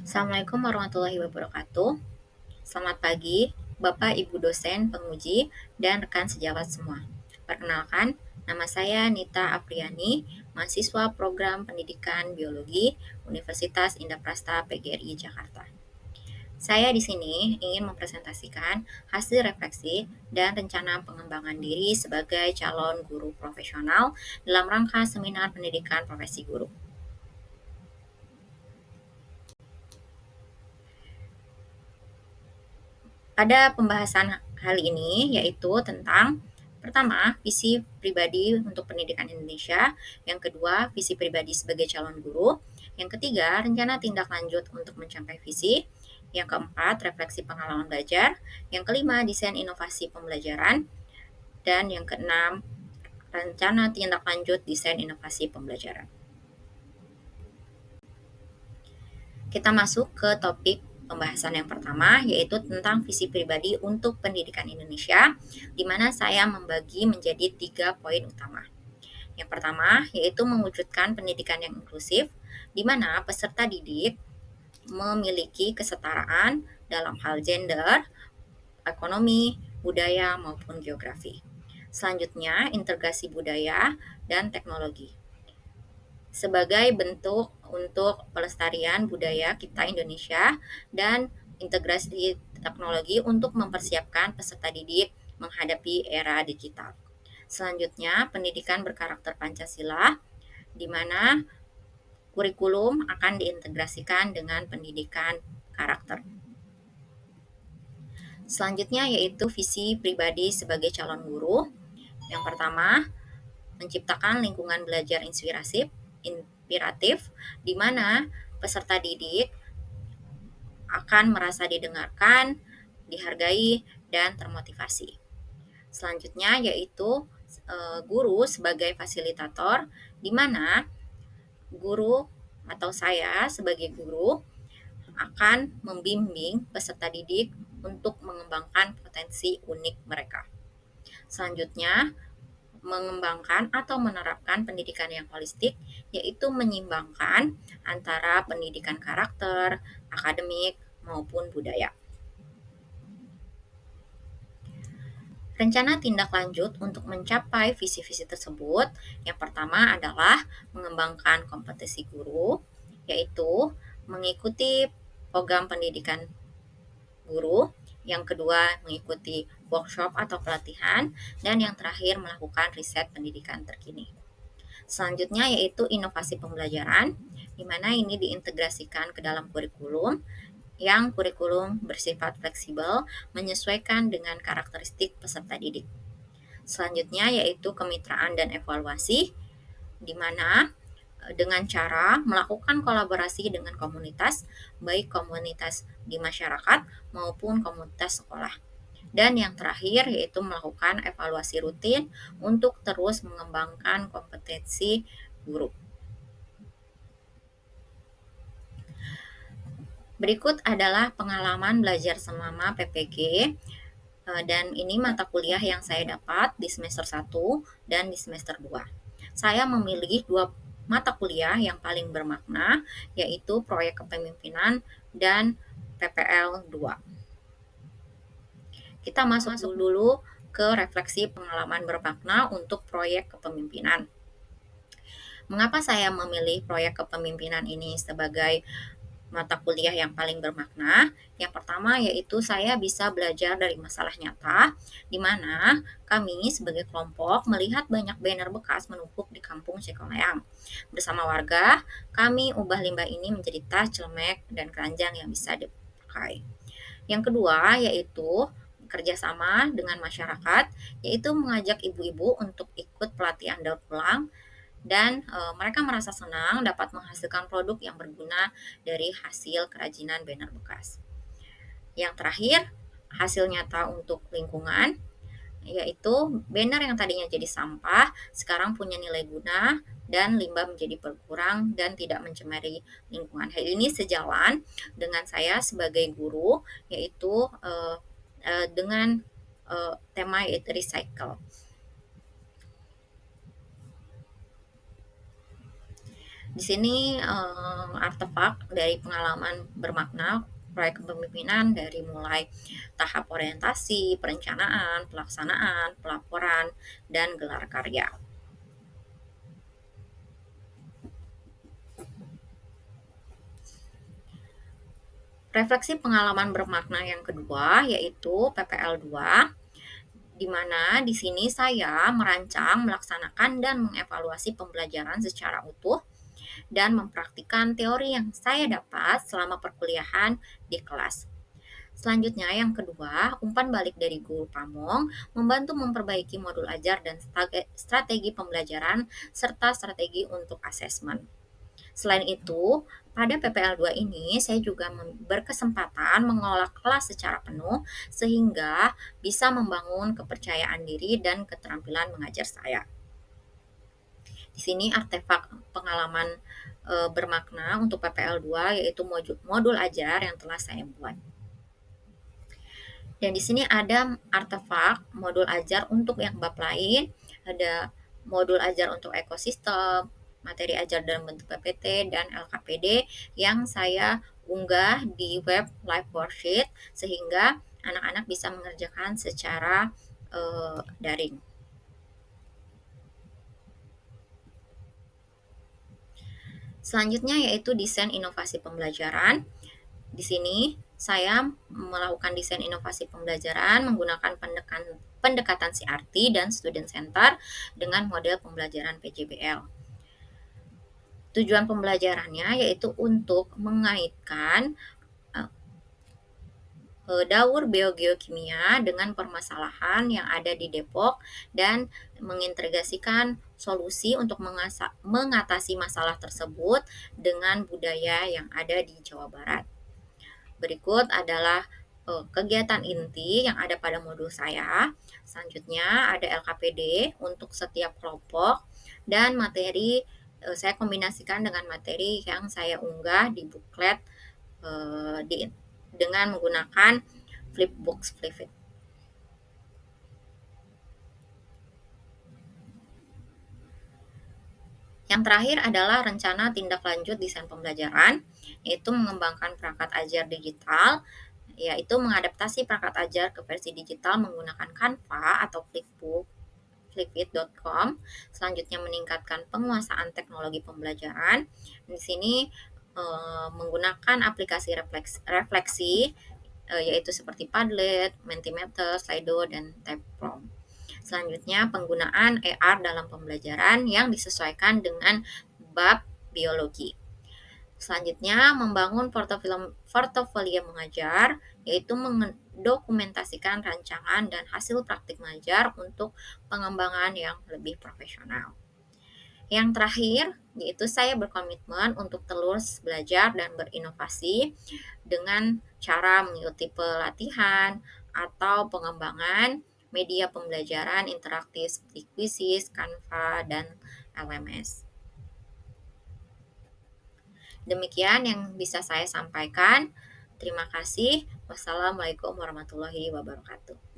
Assalamualaikum warahmatullahi wabarakatuh. Selamat pagi, Bapak, Ibu dosen, penguji, dan rekan sejawat semua. Perkenalkan, nama saya Nita Apriani, mahasiswa program Pendidikan Biologi Universitas Indah PGRI Jakarta. Saya di sini ingin mempresentasikan hasil refleksi dan rencana pengembangan diri sebagai calon guru profesional dalam rangka seminar pendidikan profesi guru. Pada pembahasan kali ini yaitu tentang pertama, visi pribadi untuk pendidikan Indonesia, yang kedua, visi pribadi sebagai calon guru, yang ketiga, rencana tindak lanjut untuk mencapai visi, yang keempat, refleksi pengalaman belajar, yang kelima, desain inovasi pembelajaran, dan yang keenam, rencana tindak lanjut desain inovasi pembelajaran. Kita masuk ke topik pembahasan yang pertama, yaitu tentang visi pribadi untuk pendidikan Indonesia, di mana saya membagi menjadi 3 poin utama. Yang pertama, yaitu mewujudkan pendidikan yang inklusif, di mana peserta didik memiliki kesetaraan dalam hal gender, ekonomi, budaya, maupun geografi. Selanjutnya, integrasi budaya dan teknologi sebagai bentuk untuk pelestarian budaya kita Indonesia dan integrasi teknologi untuk mempersiapkan peserta didik menghadapi era digital. Selanjutnya, pendidikan berkarakter Pancasila, di mana kurikulum akan diintegrasikan dengan pendidikan karakter. Selanjutnya yaitu visi pribadi sebagai calon guru. Yang pertama, menciptakan lingkungan belajar inspiratif, di mana peserta didik akan merasa didengarkan, dihargai, dan termotivasi. Selanjutnya yaitu guru sebagai fasilitator, di mana guru atau saya sebagai guru akan membimbing peserta didik untuk mengembangkan potensi unik mereka. Selanjutnya, mengembangkan atau menerapkan pendidikan yang holistik, yaitu menyeimbangkan antara pendidikan karakter, akademik, maupun budaya. Rencana tindak lanjut untuk mencapai visi-visi tersebut, yang pertama adalah mengembangkan kompetensi guru, yaitu mengikuti program pendidikan guru, yang kedua mengikuti workshop atau pelatihan, dan yang terakhir melakukan riset pendidikan terkini. Selanjutnya yaitu inovasi pembelajaran, di mana ini diintegrasikan ke dalam kurikulum, yang kurikulum bersifat fleksibel menyesuaikan dengan karakteristik peserta didik. Selanjutnya yaitu kemitraan dan evaluasi, di mana dengan cara melakukan kolaborasi dengan komunitas, baik komunitas di masyarakat maupun komunitas sekolah. Dan yang terakhir yaitu melakukan evaluasi rutin untuk terus mengembangkan kompetensi guru. Berikut adalah pengalaman belajar selama PPG, dan ini mata kuliah yang saya dapat di semester 1 dan di semester 2. Saya memilih 2 mata kuliah yang paling bermakna, yaitu proyek kepemimpinan dan PPL 2. Kita masuk dulu ke refleksi pengalaman bermakna untuk proyek kepemimpinan. Mengapa saya memilih proyek kepemimpinan ini sebagai mata kuliah yang paling bermakna? Yang pertama yaitu saya bisa belajar dari masalah nyata, di mana kami sebagai kelompok melihat banyak banner bekas menumpuk di kampung Cikoleang. Bersama warga, kami ubah limbah ini menjadi tas, celemek, dan keranjang yang bisa dipakai. Yang kedua yaitu kerjasama dengan masyarakat, yaitu mengajak ibu-ibu untuk ikut pelatihan daur ulang, dan mereka merasa senang dapat menghasilkan produk yang berguna dari hasil kerajinan banner bekas. Yang terakhir, hasil nyata untuk lingkungan, yaitu banner yang tadinya jadi sampah sekarang punya nilai guna dan limbah menjadi berkurang dan tidak mencemari lingkungan. Hal ini sejalan dengan saya sebagai guru, yaitu dengan tema yaitu recycle. Di sini artefak dari pengalaman bermakna proyek kepemimpinan dari mulai tahap orientasi, perencanaan, pelaksanaan, pelaporan, dan gelar karya. Refleksi pengalaman bermakna yang kedua yaitu PPL 2, di mana di sini saya merancang, melaksanakan, dan mengevaluasi pembelajaran secara utuh dan mempraktikkan teori yang saya dapat selama perkuliahan di kelas. Selanjutnya yang kedua, umpan balik dari guru pamong membantu memperbaiki modul ajar dan strategi pembelajaran serta strategi untuk asesmen. Selain itu, pada PPL 2 ini saya juga berkesempatan mengelola kelas secara penuh sehingga bisa membangun kepercayaan diri dan keterampilan mengajar saya. Di sini artefak pengalaman bermakna untuk PPL 2 yaitu modul ajar yang telah saya buat. Dan di sini ada artefak modul ajar untuk yang bab lain, ada modul ajar untuk ekosistem, materi ajar dalam bentuk PPT dan LKPD yang saya unggah di web live worksheet sehingga anak-anak bisa mengerjakan secara daring. Selanjutnya yaitu desain inovasi pembelajaran. Di sini saya melakukan desain inovasi pembelajaran menggunakan pendekatan CRT dan student center dengan model pembelajaran PJBL. Tujuan pembelajarannya yaitu untuk mengaitkan daur biogeokimia dengan permasalahan yang ada di Depok dan mengintegrasikan solusi untuk mengatasi masalah tersebut dengan budaya yang ada di Jawa Barat. Berikut adalah kegiatan inti yang ada pada modul saya. Selanjutnya ada LKPD untuk setiap kelompok dan materi saya kombinasikan dengan materi yang saya unggah di booklet dengan menggunakan Flipbooks Flipit. Yang terakhir adalah rencana tindak lanjut desain pembelajaran, yaitu mengembangkan perangkat ajar digital, yaitu mengadaptasi perangkat ajar ke versi digital menggunakan Canva atau Flipbook, flipit.com. Selanjutnya meningkatkan penguasaan teknologi pembelajaran. Di sini menggunakan aplikasi refleksi yaitu seperti Padlet, Mentimeter, Slido, dan Typeprom. Selanjutnya penggunaan AR dalam pembelajaran yang disesuaikan dengan bab biologi. Selanjutnya membangun portofolio mengajar, yaitu mendokumentasikan rancangan dan hasil praktik mengajar untuk pengembangan yang lebih profesional. Yang terakhir, yaitu saya berkomitmen untuk terus belajar dan berinovasi dengan cara mengikuti pelatihan atau pengembangan media pembelajaran interaktif seperti Quizzes, Canva, dan LMS. Demikian yang bisa saya sampaikan. Terima kasih. Wassalamualaikum warahmatullahi wabarakatuh.